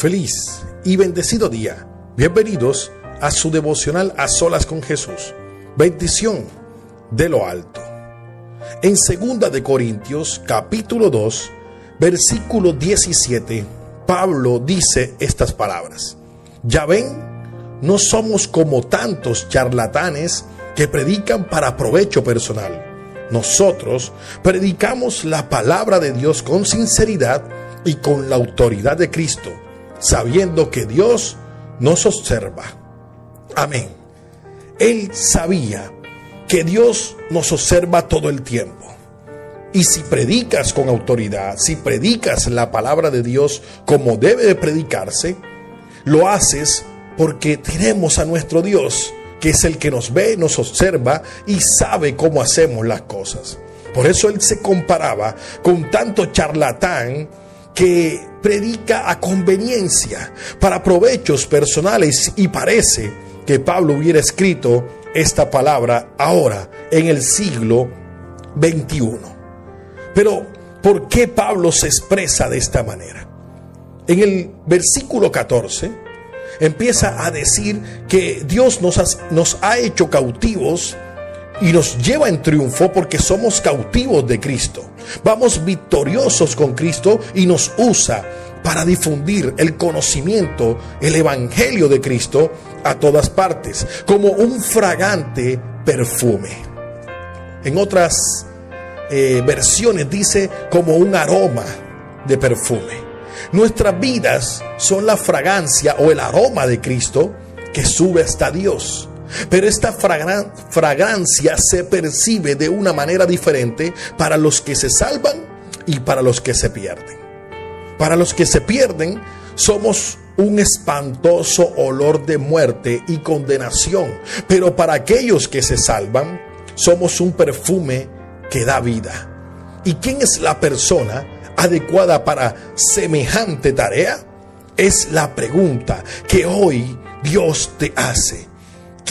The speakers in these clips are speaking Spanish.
Feliz y bendecido día. Bienvenidos a su devocional A Solas con Jesús. Bendición de lo alto. En 2 de Corintios, capítulo 2, versículo 17, Pablo dice estas palabras. Ya ven, no somos como tantos charlatanes que predican para provecho personal. Nosotros predicamos la palabra de Dios con sinceridad y con la autoridad de Cristo, sabiendo que Dios nos observa. Amén. Él sabía que Dios nos observa todo el tiempo. Y si predicas con autoridad, si predicas la palabra de Dios como debe de predicarse, lo haces porque tenemos a nuestro Dios, que es el que nos ve, nos observa y sabe cómo hacemos las cosas. Por eso él se comparaba con tanto charlatán que predica a conveniencia, para provechos personales, y parece que Pablo hubiera escrito esta palabra ahora, en el siglo XXI. Pero, ¿por qué Pablo se expresa de esta manera? En el versículo 14, empieza a decir que Dios nos ha hecho cautivos y nos lleva en triunfo porque somos cautivos de Cristo. Vamos victoriosos con Cristo y nos usa para difundir el conocimiento, el evangelio de Cristo a todas partes, como un fragante perfume. En otras versiones dice como un aroma de perfume. Nuestras vidas son la fragancia o el aroma de Cristo que sube hasta Dios. Pero esta fragancia se percibe de una manera diferente para los que se salvan y para los que se pierden. Para los que se pierden, somos un espantoso olor de muerte y condenación. Pero para aquellos que se salvan, somos un perfume que da vida. ¿Y quién es la persona adecuada para semejante tarea? Es la pregunta que hoy Dios te hace.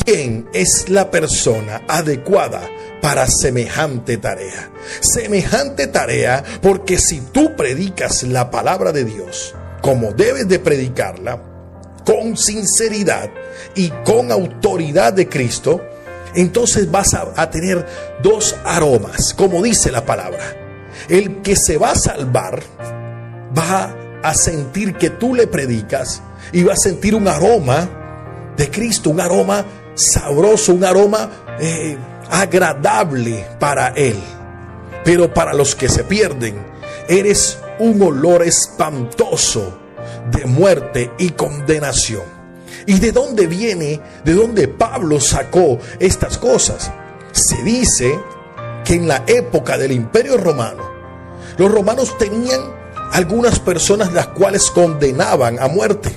¿Quién es la persona adecuada para semejante tarea? Semejante tarea porque si tú predicas la palabra de Dios como debes de predicarla, con sinceridad y con autoridad de Cristo, entonces vas a tener dos aromas, como dice la palabra. El que se va a salvar va a sentir que tú le predicas y va a sentir un aroma de Cristo, un aroma sabroso, un aroma agradable para él. Pero para los que se pierden, eres un olor espantoso de muerte y condenación. ¿Y de dónde viene? ¿De dónde Pablo sacó estas cosas? Se dice que en la época del Imperio Romano, los romanos tenían algunas personas las cuales condenaban a muerte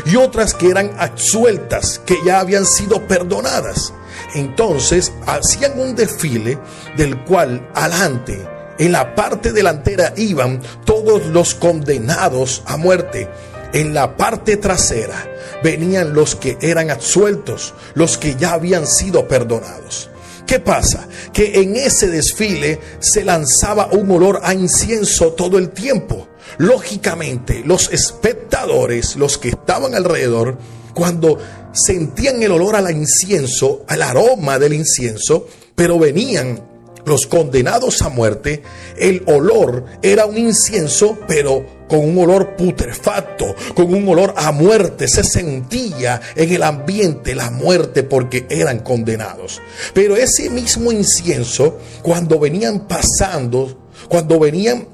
y otras que eran absueltas, que ya habían sido perdonadas. Entonces hacían un desfile del cual adelante, en la parte delantera, iban todos los condenados a muerte. En la parte trasera venían los que eran absueltos, los que ya habían sido perdonados. ¿Qué pasa? Que en ese desfile se lanzaba un olor a incienso todo el tiempo. Lógicamente, los espectadores, los que estaban alrededor, cuando sentían el olor al incienso, al aroma del incienso, pero venían los condenados a muerte, el olor era un incienso, pero con un olor putrefacto, con un olor a muerte. Se sentía en el ambiente la muerte porque eran condenados. Pero ese mismo incienso, cuando venían pasando, cuando venían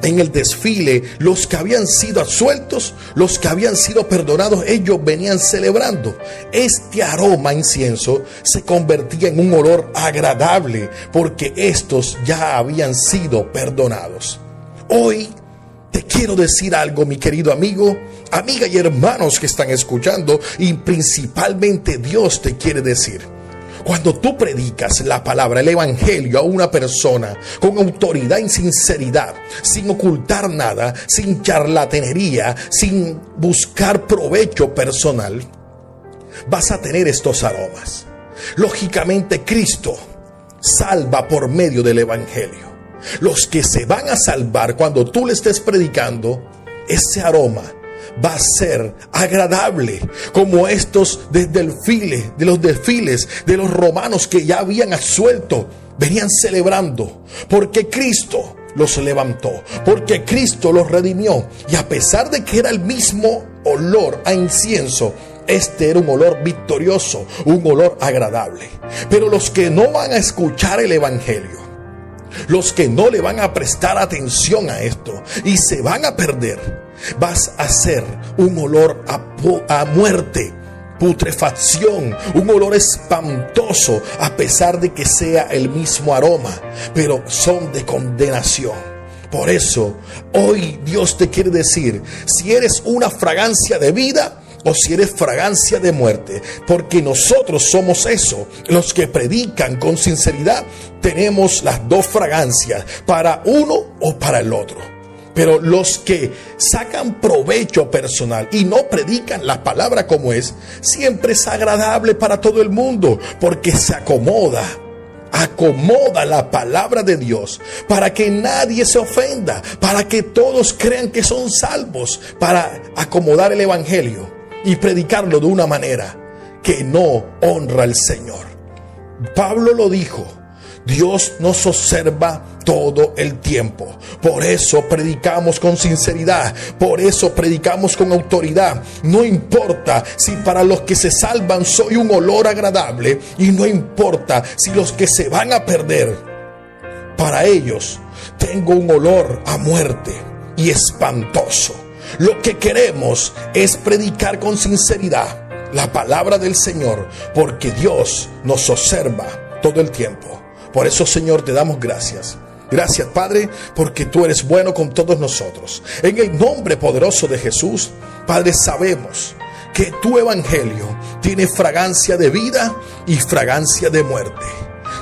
en el desfile, los que habían sido absueltos, los que habían sido perdonados, ellos venían celebrando. Este aroma incienso se convertía en un olor agradable porque estos ya habían sido perdonados. Hoy te quiero decir algo, mi querido amigo, amiga y hermanos que están escuchando, y principalmente Dios te quiere decir: cuando tú predicas la palabra, el evangelio a una persona con autoridad y sinceridad, sin ocultar nada, sin charlatanería, sin buscar provecho personal, vas a tener estos aromas. Lógicamente, Cristo salva por medio del evangelio. Los que se van a salvar cuando tú le estés predicando, ese aroma va a ser agradable, como estos de los desfiles de los romanos que ya habían absuelto, venían celebrando, porque Cristo los levantó, porque Cristo los redimió. Y a pesar de que era el mismo olor a incienso, este era un olor victorioso, un olor agradable. Pero los que no van a escuchar el evangelio, los que no le van a prestar atención a esto y se van a perder, vas a hacer un olor a muerte, putrefacción, un olor espantoso, a pesar de que sea el mismo aroma, pero son de condenación. Por eso, hoy Dios te quiere decir, si eres una fragancia de vida o si eres fragancia de muerte, porque nosotros somos eso, los que predican con sinceridad. Tenemos las dos fragancias, para uno o para el otro. Pero los que sacan provecho personal y no predican la palabra como es, siempre es agradable para todo el mundo, porque se acomoda la palabra de Dios para que nadie se ofenda, para que todos crean que son salvos, para acomodar el evangelio y predicarlo de una manera que no honra al Señor. Pablo lo dijo, Dios nos observa todo el tiempo. Por eso predicamos con sinceridad, por eso predicamos con autoridad. No importa si para los que se salvan soy un olor agradable, y no importa si los que se van a perder, para ellos tengo un olor a muerte y espantoso. Lo que queremos es predicar con sinceridad la palabra del Señor, porque Dios nos observa todo el tiempo. Por eso, Señor, te damos gracias. Gracias, Padre, porque tú eres bueno con todos nosotros. En el nombre poderoso de Jesús, Padre, sabemos que tu evangelio tiene fragancia de vida y fragancia de muerte.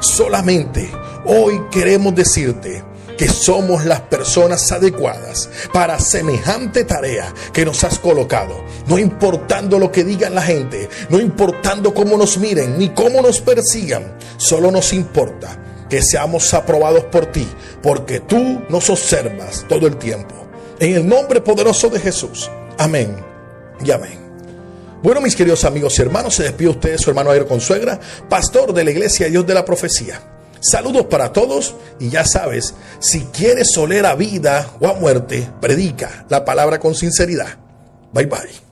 Solamente hoy queremos decirte que somos las personas adecuadas para semejante tarea que nos has colocado. No importando lo que digan la gente, no importando cómo nos miren ni cómo nos persigan, solo nos importa que seamos aprobados por ti, porque tú nos observas todo el tiempo. En el nombre poderoso de Jesús. Amén y amén. Bueno, mis queridos amigos y hermanos, se despide usted su hermano Jairo Consuegra, pastor de la Iglesia de Dios de la Profecía. Saludos para todos, y ya sabes, si quieres oler a vida o a muerte, predica la palabra con sinceridad. Bye bye.